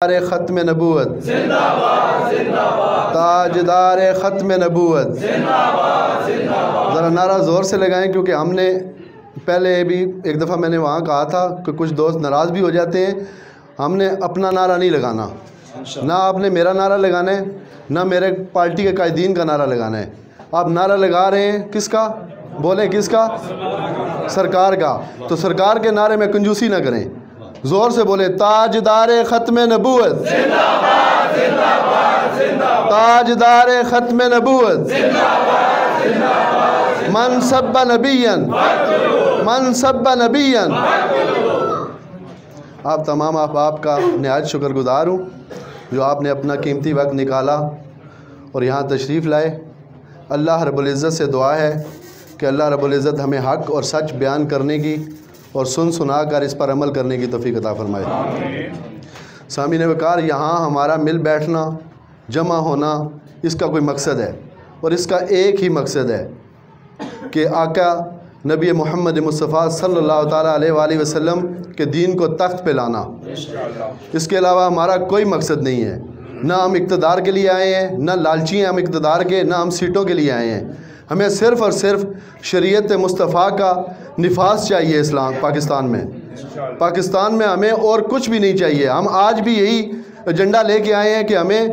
ختم نبوت تاجدار ختم نبوت ذرا نعرہ زور سے لگائیں، کیونکہ ہم نے پہلے بھی ایک دفعہ میں نے وہاں کہا تھا کہ کچھ دوست ناراض بھی ہو جاتے ہیں۔ ہم نے اپنا نعرہ نہیں لگانا، نہ آپ نے میرا نعرہ لگانا ہے، نہ میرے پارٹی کے قائدین کا نعرہ لگانا ہے۔ آپ نعرہ لگا رہے ہیں کس کا؟ بولیں کس کا؟ سرکار کا۔ تو سرکار کے نعرے میں کنجوسی نہ کریں، زور سے بولیں تاجدار ختم نبوت، تاجدار ختم نبوت، من سب نبیا، من سب نبیا۔ آپ تمام احباب کا نہایت شکر گزار ہوں جو آپ نے اپنا قیمتی وقت نکالا اور یہاں تشریف لائے۔ اللہ رب العزت سے دعا ہے کہ اللہ رب العزت ہمیں حق اور سچ بیان کرنے کی اور سنا کر اس پر عمل کرنے کی توفیق عطا فرمائے۔ سامعین وقار، یہاں ہمارا مل بیٹھنا، جمع ہونا، اس کا کوئی مقصد ہے، اور اس کا ایک ہی مقصد ہے کہ آقا نبی محمد مصطفیٰ صلی اللہ تعالیٰ علیہ وآلہ وسلم کے دین کو تخت پہ لانا۔ اس کے علاوہ ہمارا کوئی مقصد نہیں ہے، نہ ہم اقتدار کے لیے آئے ہیں، نہ لالچی ہیں ہم اقتدار کے، نہ ہم سیٹوں کے لیے آئے ہیں۔ ہمیں صرف اور صرف شریعت مصطفیٰ کا نفاذ چاہیے اسلام پاکستان میں۔ پاکستان میں ہمیں اور کچھ بھی نہیں چاہیے۔ ہم آج بھی یہی ایجنڈا لے کے آئے ہیں کہ ہمیں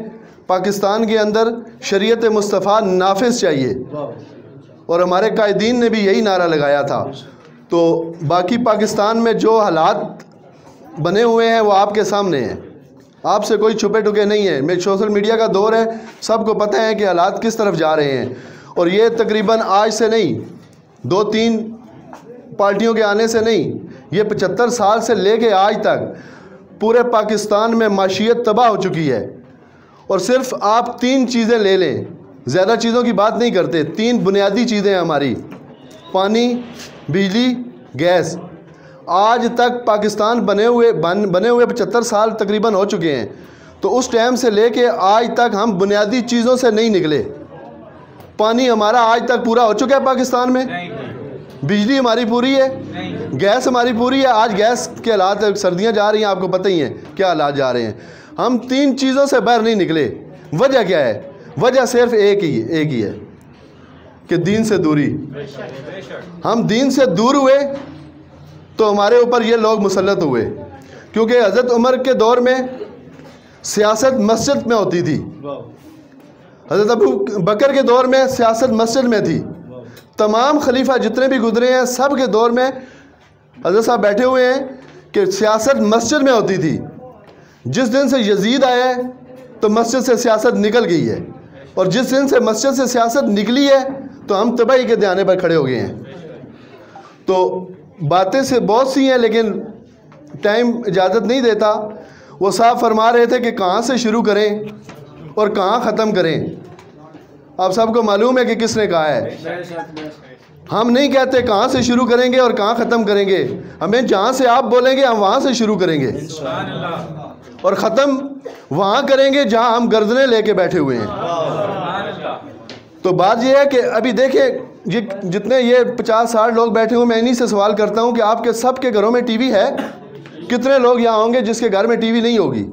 پاکستان کے اندر شریعت مصطفیٰ نافذ چاہیے، اور ہمارے قائدین نے بھی یہی نعرہ لگایا تھا۔ تو باقی پاکستان میں جو حالات بنے ہوئے ہیں وہ آپ کے سامنے ہیں، آپ سے کوئی چھپے ٹکے نہیں ہیں۔ میں سوشل میڈیا کا دور ہے، سب کو پتہ ہے کہ حالات کس طرف جا رہے ہیں، اور یہ تقریباً آج سے نہیں، 2-3 پارٹیوں کے آنے سے نہیں، یہ 75 سال سے لے کے آج تک پورے پاکستان میں معیشت تباہ ہو چکی ہے۔ اور صرف آپ 3 چیزیں لے لیں، زیادہ چیزوں کی بات نہیں کرتے، 3 بنیادی چیزیں ہیں ہماری: پانی، بجلی، گیس۔ آج تک پاکستان بنے ہوئے 75 سال تقریباً ہو چکے ہیں، تو اس ٹائم سے لے کے آج تک ہم بنیادی چیزوں سے نہیں نکلے۔ پانی ہمارا آج تک پورا ہو چکا ہے پاکستان میں، بجلی ہماری پوری ہے، گیس ہماری پوری ہے۔ آج گیس کے حالات، سردیاں جا رہی ہیں، آپ کو پتہ ہی ہیں کیا حالات جا رہے ہیں۔ ہم 3 چیزوں سے باہر نہیں نکلے۔ وجہ کیا ہے؟ وجہ صرف ایک ہی ہے کہ دین سے دوری۔ ہم دین سے دور ہوئے تو ہمارے اوپر یہ لوگ مسلط ہوئے، کیونکہ حضرت عمر کے دور میں سیاست مسجد میں ہوتی تھی، حضرت ابو بکر کے دور میں سیاست مسجد میں تھی، تمام خلیفہ جتنے بھی گزرے ہیں سب کے دور میں حضرت صاحب بیٹھے ہوئے ہیں کہ سیاست مسجد میں ہوتی تھی۔ جس دن سے یزید آیا ہے تو مسجد سے سیاست نکل گئی ہے، اور جس دن سے مسجد سے سیاست نکلی ہے تو ہم تباہی کے دہانے پر کھڑے ہو گئے ہیں۔ تو باتیں سے بہت سی ہیں، لیکن ٹائم اجازت نہیں دیتا۔ وہ صاحب فرما رہے تھے کہ کہاں سے شروع کریں اور کہاں ختم کریں۔ آپ سب کو معلوم ہے کہ کس نے کہا ہے۔ ہم نہیں کہتے کہاں سے شروع کریں گے اور کہاں ختم کریں گے، ہمیں جہاں سے آپ بولیں گے ہم وہاں سے شروع کریں گے، اور ختم وہاں کریں گے جہاں ہم گردنیں لے کے بیٹھے ہوئے ہیں۔ تو بات یہ ہے کہ ابھی دیکھیں جتنے یہ 50-60 لوگ بیٹھے ہوئے، میں انہی سے سوال کرتا ہوں کہ آپ کے سب کے گھروں میں ٹی وی ہے؟ کتنے لوگ یہاں ہوں گے جس کے گھر میں ٹی وی نہیں ہوگی؟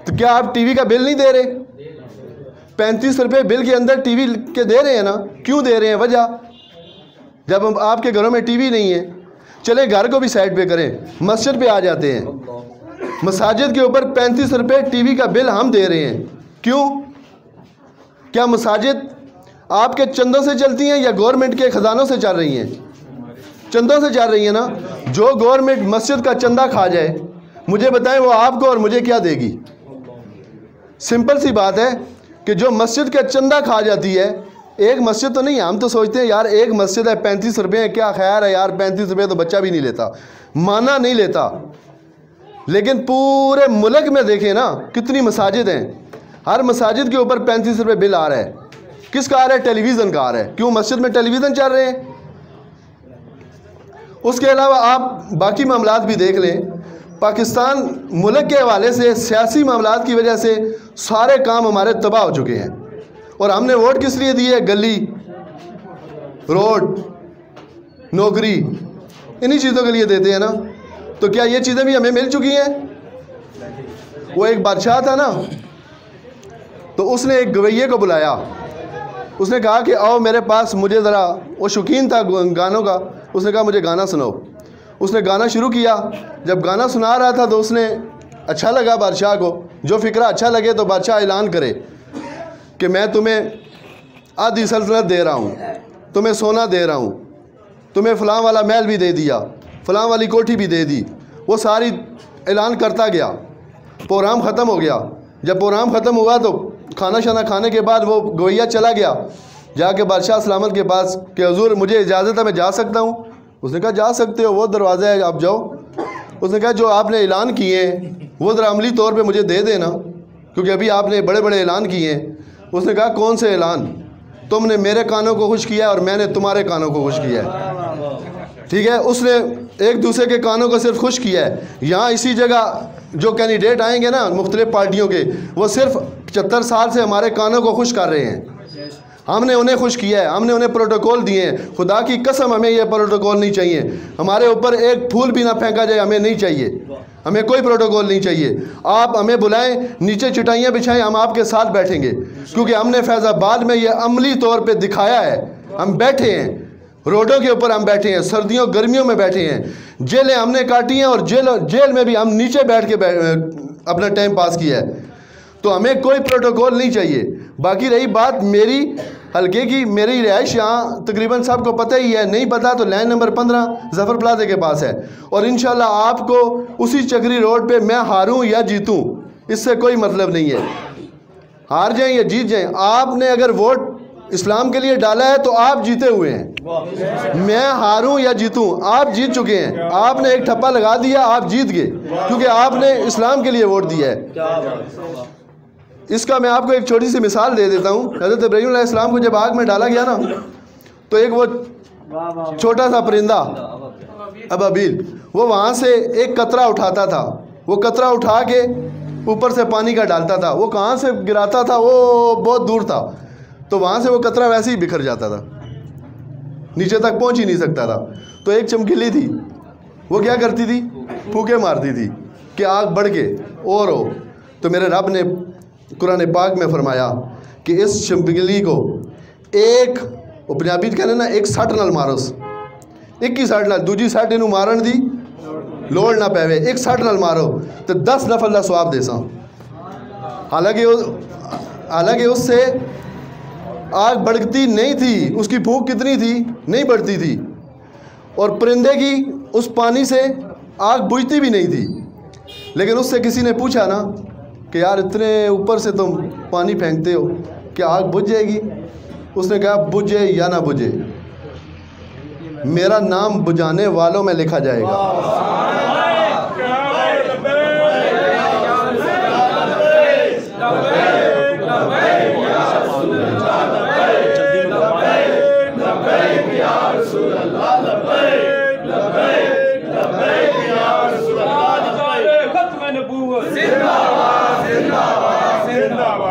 تو کیا آپ ٹی وی کا بل نہیں دے رہے؟ 35 روپے بل کے اندر ٹی وی کے دے رہے ہیں نا؟ کیوں دے رہے ہیں؟ وجہ، جب آپ کے گھروں میں ٹی وی نہیں ہے۔ چلے گھر کو بھی سائڈ پہ کریں، مسجد پہ آ جاتے ہیں۔ مساجد کے اوپر 35 روپے ٹی وی کا بل ہم دے رہے ہیں، کیوں؟ کیا مساجد آپ کے چندوں سے چلتی ہیں یا گورنمنٹ کے خزانوں سے چل رہی ہیں؟ چندوں سے چل رہی ہیں نا۔ جو گورنمنٹ مسجد کا چندہ کھا جائے، مجھے بتائیں وہ آپ کو اور مجھے کیا دے گی؟ سمپل سی بات ہے کہ جو مسجد کا چندہ کھا جاتی ہے، ایک مسجد تو نہیں ہے، ہم تو سوچتے ہیں یار ایک مسجد ہے 35 روپے ہیں، کیا خیر ہے یار 35 روپے تو بچہ بھی نہیں لیتا، مانا نہیں لیتا۔ لیکن پورے ملک میں دیکھیں نا کتنی مساجد ہیں، ہر مساجد کے اوپر 35 روپے بل آ رہا ہے۔ کس کا آ رہا ہے؟ ٹیلی ویژن کا آ رہا ہے۔ کیوں؟ مسجد میں ٹیلی ویژن چل رہے ہیں۔ اس کے علاوہ آپ باقی معاملات بھی دیکھ لیں، پاکستان ملک کے حوالے سے سیاسی معاملات کی وجہ سے سارے کام ہمارے تباہ ہو چکے ہیں، اور ہم نے ووٹ کس لیے دیے؟ گلی، روڈ، نوکری، انہی چیزوں کے لیے دیتے ہیں نا۔ تو کیا یہ چیزیں بھی ہمیں مل چکی ہیں؟ وہ ایک بادشاہ تھا نا، تو اس نے ایک گویے کو بلایا، اس نے کہا کہ آؤ میرے پاس، مجھے ذرا، وہ شوقین تھا گانوں کا، اس نے کہا مجھے گانا سناؤ۔ اس نے گانا شروع کیا، جب گانا سنا رہا تھا تو اس نے اچھا لگا بادشاہ کو، جو فکرہ اچھا لگے تو بادشاہ اعلان کرے کہ میں تمہیں آدھی سلطنت دے رہا ہوں، تمہیں سونا دے رہا ہوں، تمہیں فلاں والا محل بھی دے دیا، فلاں والی کوٹھی بھی دے دی۔ وہ ساری اعلان کرتا گیا، پروگرام ختم ہو گیا۔ جب پروگرام ختم ہوا تو کھانا شانا کھانے کے بعد وہ گویا چلا گیا، جا کے بادشاہ سلامت کے پاس کہ حضور مجھے اجازت ہے، میں جا سکتا ہوں؟ اس نے کہا جا سکتے ہو، وہ دروازہ ہے، آپ جاؤ۔ اس نے کہا جو آپ نے اعلان کیے ہیں وہ ذرا عملی طور پہ مجھے دے دینا، کیونکہ ابھی آپ نے بڑے بڑے اعلان کیے ہیں۔ اس نے کہا کون سے اعلان؟ تم نے میرے کانوں کو خوش کیا اور میں نے تمہارے کانوں کو خوش کیا ہے، ٹھیک ہے؟ اس نے ایک دوسرے کے کانوں کو صرف خوش کیا ہے۔ یہاں اسی جگہ جو کینڈیڈیٹ آئیں گے نا مختلف پارٹیوں کے، وہ صرف 75 سال سے ہمارے کانوں کو خوش کر رہے ہیں، ہم نے انہیں خوش کیا ہے، ہم نے انہیں پروٹوکول دیے ہیں۔ خدا کی قسم ہمیں یہ پروٹوکول نہیں چاہیے، ہمارے اوپر ایک پھول بھی نہ پھینکا جائے، ہمیں نہیں چاہیے، ہمیں کوئی پروٹوکول نہیں چاہیے۔ آپ ہمیں بلائیں، نیچے چٹائیاں بچھائیں، ہم آپ کے ساتھ بیٹھیں گے، کیونکہ ہم نے فیض آباد میں یہ عملی طور پہ دکھایا ہے۔ ہم بیٹھے ہیں روڈوں کے اوپر، ہم بیٹھے ہیں، سردیوں گرمیوں میں بیٹھے ہیں، جیلیں ہم نے کاٹی ہیں، اور جیل میں بھی ہم نیچے بیٹھ کے اپنا ٹائم پاس کیا ہے۔ تو ہمیں کوئی پروٹوکول نہیں چاہیے۔ باقی رہی بات میری حلقے کی، میری رہائش یہاں تقریباً سب کو پتہ ہی ہے، نہیں پتہ تو لائن نمبر 15 ظفر پلازے کے پاس ہے، اور انشاءاللہ آپ کو اسی چکری روڈ پہ میں ہاروں یا جیتوں اس سے کوئی مطلب نہیں ہے، ہار جائیں یا جیت جائیں۔ آپ نے اگر ووٹ اسلام کے لیے ڈالا ہے تو آپ جیتے ہوئے ہیں، میں ہاروں یا جیتوں آپ جیت چکے ہیں۔ آپ نے ایک ٹھپا لگا دیا، آپ جیت گئے، کیونکہ آپ نے اسلام کے لیے ووٹ دیا ہے۔ اس کا میں آپ کو ایک چھوٹی سی مثال دے دیتا ہوں۔ حضرت ابراہیم علیہ السلام کو جب آگ میں ڈالا گیا نا، تو ایک وہ چھوٹا سا پرندہ ابابیل، وہ وہاں سے ایک قطرہ اٹھاتا تھا، وہ قطرہ اٹھا کے اوپر سے پانی کا ڈالتا تھا، وہ کہاں سے گراتا تھا، وہ بہت دور تھا، تو وہاں سے وہ قطرہ ویسے ہی بکھر جاتا تھا، نیچے تک پہنچ ہی نہیں سکتا تھا۔ تو ایک چمکیلی تھی، وہ کیا کرتی تھی؟ پھونکے مارتی تھی کہ آگ بڑھ کے اور ہو۔ تو میرے رب نے قرآن پاک میں فرمایا کہ اس چمکیلی کو ایک، وہ پنجابی کہنے نا، ایک سٹ نال ماروس، ایک ہی سٹ نال، دوجی سٹ انہوں مارن دی لوڑ نہ پہوے، ایک سٹ نال مارو تو 10 نفل دا ثواب دے ساں۔ حالانکہ اس سے آگ بڑھتی نہیں تھی، اس کی پھونک کتنی تھی؟ نہیں بڑھتی تھی، اور پرندے کی اس پانی سے آگ بجھتی بھی نہیں تھی۔ لیکن اس سے کسی نے پوچھا نا کہ یار اتنے اوپر سے تم پانی پھینکتے ہو، کیا آگ بجھ جائے گی؟ اس نے کہا بجھے یا نہ بجھے، میرا نام بجھانے والوں میں لکھا جائے گا۔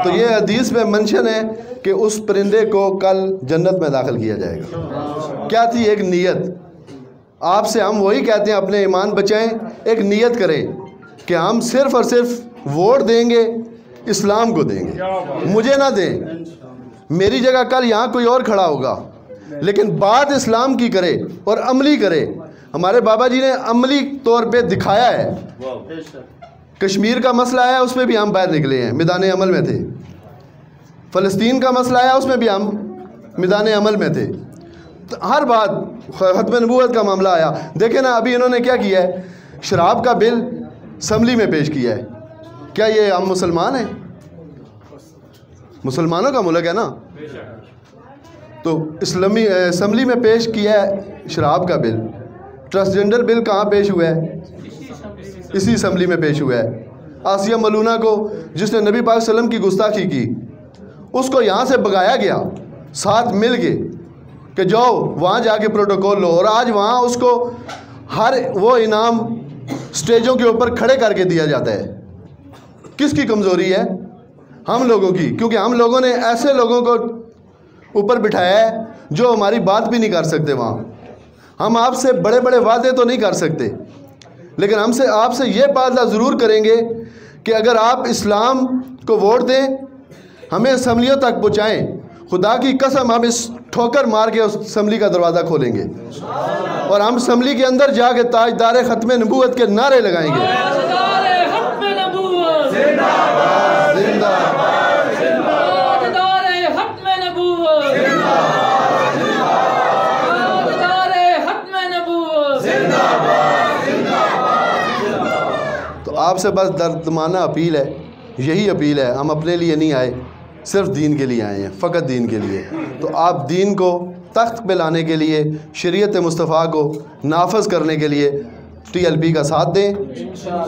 تو یہ حدیث میں منشن ہے کہ اس پرندے کو کل جنت میں داخل کیا جائے گا۔ کیا تھی؟ ایک نیت۔ آپ سے ہم وہی کہتے ہیں اپنے ایمان بچائیں، ایک نیت کریں کہ ہم صرف اور صرف ووٹ دیں گے، اسلام کو دیں گے، مجھے نہ دیں۔ میری جگہ کل یہاں کوئی اور کھڑا ہوگا، لیکن بات اسلام کی کرے اور عملی کرے۔ ہمارے بابا جی نے عملی طور پہ دکھایا ہے۔ کشمیر کا مسئلہ آیا، اس میں بھی ہم باہر نکلے ہیں، میدان عمل میں تھے۔ فلسطین کا مسئلہ آیا، اس میں بھی ہم میدان عمل میں تھے۔ ہر بات، ختم نبوت کا معاملہ آیا، دیکھیں نا ابھی انہوں نے کیا کیا ہے، شراب کا بل اسمبلی میں پیش کیا ہے۔ کیا یہ ہم مسلمان ہیں؟ مسلمانوں کا ملک ہے نا، تو اسمبلی میں پیش کیا ہے شراب کا بل۔ ٹرانسجنڈر بل کہاں پیش ہوا ہے؟ اسی اسمبلی میں پیش ہوا ہے۔ آسیہ ملونہ کو، جس نے نبی پاک صلی اللہ علیہ وسلم کی گستاخی کی، اس کو یہاں سے بگایا گیا، ساتھ مل کے کہ جاؤ وہاں جا کے پروٹوکول لو، اور آج وہاں اس کو ہر وہ انعام سٹیجوں کے اوپر کھڑے کر کے دیا جاتا ہے۔ کس کی کمزوری ہے؟ ہم لوگوں کی، کیونکہ ہم لوگوں نے ایسے لوگوں کو اوپر بٹھایا ہے جو ہماری بات بھی نہیں کر سکتے۔ وہاں ہم آپ سے بڑے بڑے وعدے تو نہیں کر سکتے، لیکن آپ سے یہ وعدہ ضرور کریں گے کہ اگر آپ اسلام کو ووٹ دیں، ہمیں اسمبلیوں تک پہنچائیں، خدا کی قسم ہم اس ٹھوکر مار کے اس اسمبلی کا دروازہ کھولیں گے اور ہم اسمبلی کے اندر جا کے تاجدار ختم نبوت کے نعرے لگائیں گے۔ تو آپ سے بس دردمانہ اپیل ہے، یہی اپیل ہے، ہم اپنے لیے نہیں آئے، صرف دین کے لیے آئے ہیں، فقط دین کے لیے۔ تو آپ دین کو تخت پہ لانے کے لیے، شریعت مصطفیٰ کو نافذ کرنے کے لیے TLP کا ساتھ دیں،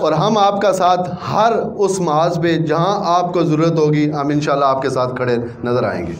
اور ہم آپ کا ساتھ ہر اس محاذ پہ جہاں آپ کو ضرورت ہوگی، ہم انشاءاللہ آپ کے ساتھ کھڑے نظر آئیں گے۔